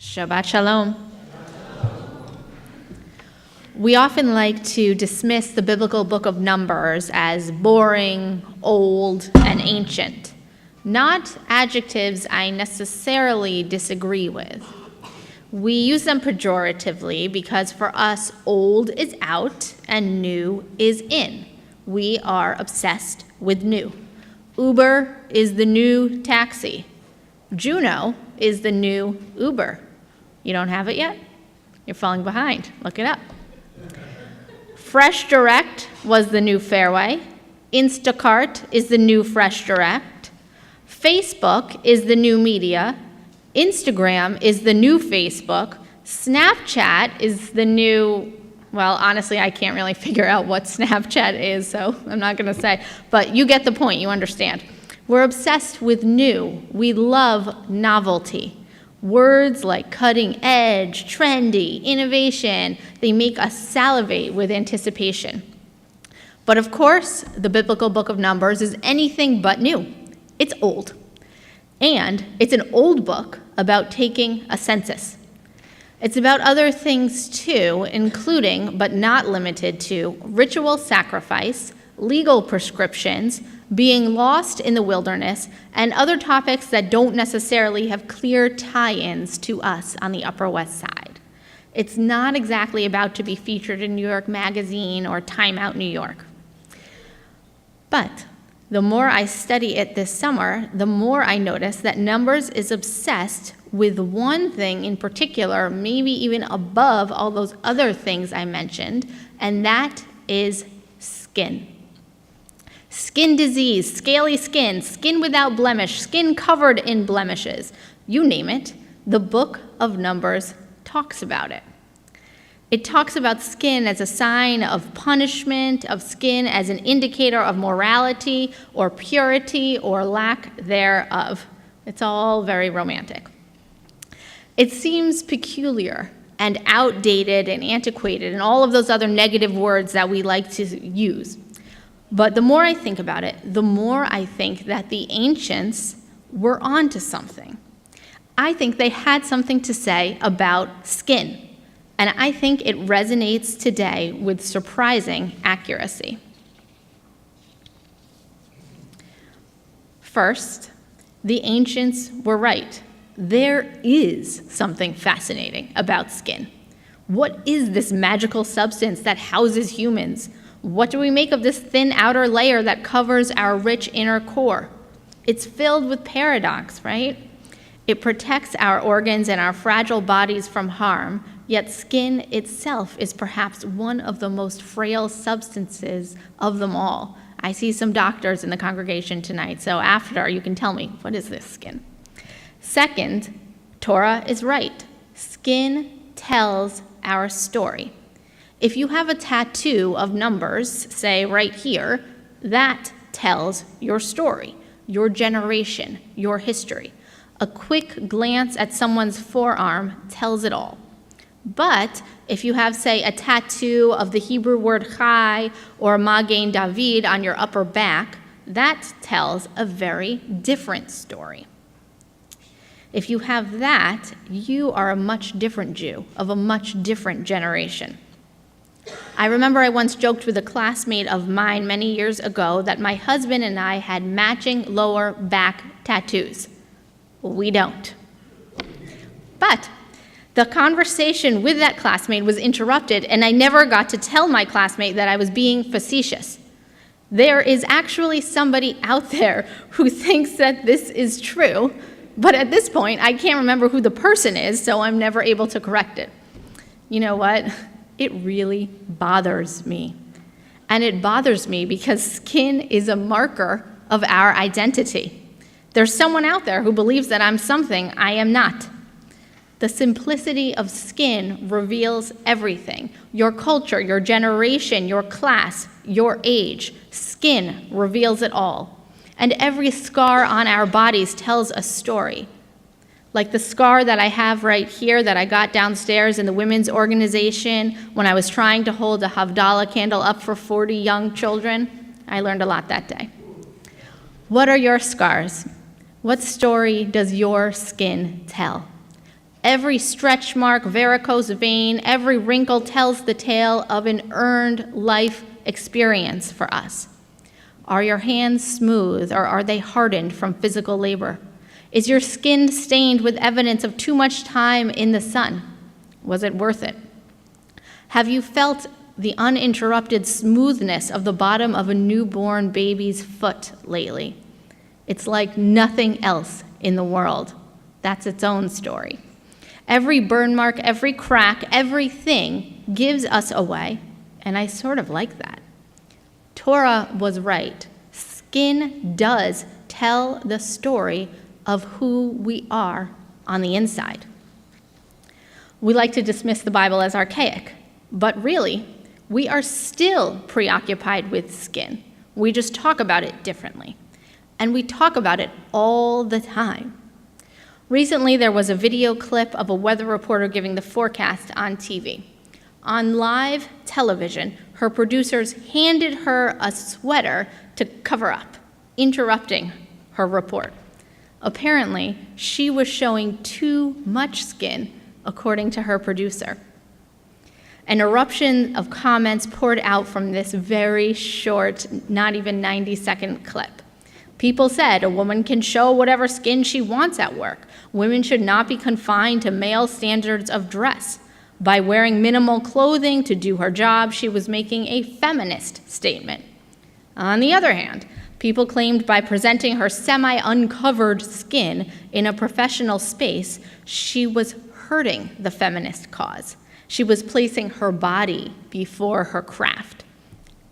Shabbat Shalom. We often like to dismiss the biblical book of Numbers as boring, old, and ancient. Not adjectives I necessarily disagree with. We use them pejoratively because for us, old is out and new is in. We are obsessed with new. Uber is the new taxi. Juno is the new Uber. You don't have it yet? You're falling behind. Look it up. Fresh Direct was the new Fairway. Instacart is the new Fresh Direct. Facebook is the new media. Instagram is the new Facebook. Snapchat is the new, well, honestly, I can't really figure out what Snapchat is, so I'm not going to say. But you get the point. You understand. We're obsessed with new. We love novelty. Words like cutting edge, trendy, innovation, they make us salivate with anticipation. But of course, the biblical book of Numbers is anything but new. It's old. And it's an old book about taking a census. It's about other things too, including, but not limited to, ritual sacrifice, legal prescriptions, being lost in the wilderness, and other topics that don't necessarily have clear tie-ins to us on the Upper West Side. It's not exactly about to be featured in New York Magazine or Time Out New York. But the more I study it this summer, the more I notice that Numbers is obsessed with one thing in particular, maybe even above all those other things I mentioned, and that is skin. Skin disease, scaly skin, skin without blemish, skin covered in blemishes. You name it, the book of Numbers talks about it. It talks about skin as a sign of punishment, of skin as an indicator of morality or purity or lack thereof. It's all very romantic. It seems peculiar and outdated and antiquated and all of those other negative words that we like to use. But the more I think about it, the more I think that the ancients were onto something. I think they had something to say about skin, and I think it resonates today with surprising accuracy. First, the ancients were right. There is something fascinating about skin. What is this magical substance that houses humans? What do we make of this thin outer layer that covers our rich inner core? It's filled with paradox, right? It protects our organs and our fragile bodies from harm, yet skin itself is perhaps one of the most frail substances of them all. I see some doctors in the congregation tonight, so after you can tell me, what is this skin? Second, Torah is right. Skin tells our story. If you have a tattoo of Numbers, say right here, that tells your story, your generation, your history. A quick glance at someone's forearm tells it all. But if you have, say, a tattoo of the Hebrew word chai or Magen David on your upper back, that tells a very different story. If you have that, you are a much different Jew of a much different generation. I remember I once joked with a classmate of mine many years ago that my husband and I had matching lower back tattoos. We don't. But the conversation with that classmate was interrupted, and I never got to tell my classmate that I was being facetious. There is actually somebody out there who thinks that this is true, but at this point, I can't remember who the person is, so I'm never able to correct it. You know what? It really bothers me. And it bothers me because skin is a marker of our identity. There's someone out there who believes that I'm something I am not. The simplicity of skin reveals everything. Your culture, your generation, your class, your age. Skin reveals it all. And every scar on our bodies tells a story. Like the scar that I have right here that I got downstairs in the women's organization when I was trying to hold a Havdalah candle up for 40 young children. I learned a lot that day. What are your scars? What story does your skin tell? Every stretch mark, varicose vein, every wrinkle tells the tale of an earned life experience for us. Are your hands smooth, or are they hardened from physical labor? Is your skin stained with evidence of too much time in the sun? Was it worth it? Have you felt the uninterrupted smoothness of the bottom of a newborn baby's foot lately? It's like nothing else in the world. That's its own story. Every burn mark, every crack, everything gives us away, and I sort of like that. Torah was right. Skin does tell the story of who we are on the inside. We like to dismiss the Bible as archaic, but really, we are still preoccupied with skin. We just talk about it differently. And we talk about it all the time. Recently, there was a video clip of a weather reporter giving the forecast on TV. On live television, her producers handed her a sweater to cover up, interrupting her report. Apparently, she was showing too much skin, according to her producer. An eruption of comments poured out from this very short, not even 90-second clip. People said a woman can show whatever skin she wants at work. Women should not be confined to male standards of dress. By wearing minimal clothing to do her job, she was making a feminist statement. On the other hand, people claimed by presenting her semi-uncovered skin in a professional space, she was hurting the feminist cause. She was placing her body before her craft.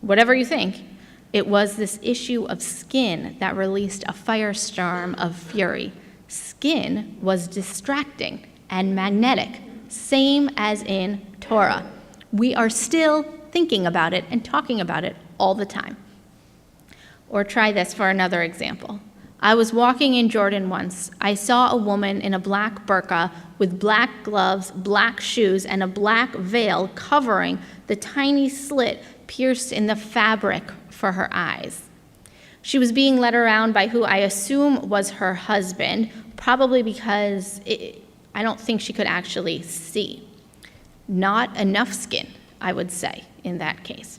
Whatever you think, it was this issue of skin that released a firestorm of fury. Skin was distracting and magnetic, same as in Torah. We are still thinking about it and talking about it all the time. Or try this for another example. I was walking in Jordan once. I saw a woman in a black burqa with black gloves, black shoes, and a black veil covering the tiny slit pierced in the fabric for her eyes. She was being led around by who I assume was her husband, probably because I don't think she could actually see. Not enough skin, I would say, in that case.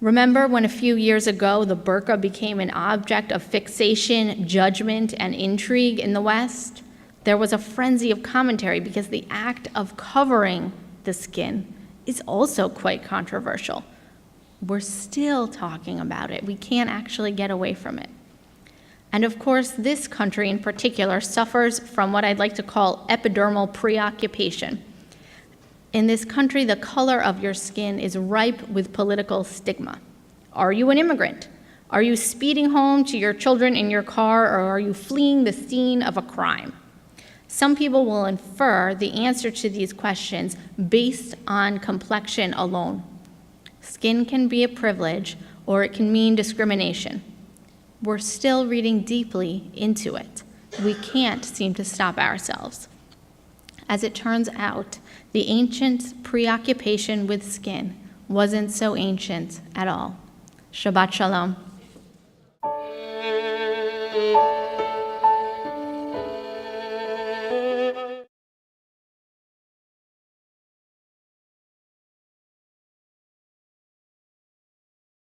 Remember when a few years ago the burqa became an object of fixation, judgment, and intrigue in the West? There was a frenzy of commentary because the act of covering the skin is also quite controversial. We're still talking about it. We can't actually get away from it. And of course, this country in particular suffers from what I'd like to call epidermal preoccupation. In this country, the color of your skin is ripe with political stigma. Are you an immigrant? Are you speeding home to your children in your car, or are you fleeing the scene of a crime? Some people will infer the answer to these questions based on complexion alone. Skin can be a privilege, or it can mean discrimination. We're still reading deeply into it. We can't seem to stop ourselves. As it turns out, the ancient preoccupation with skin wasn't so ancient at all. Shabbat Shalom.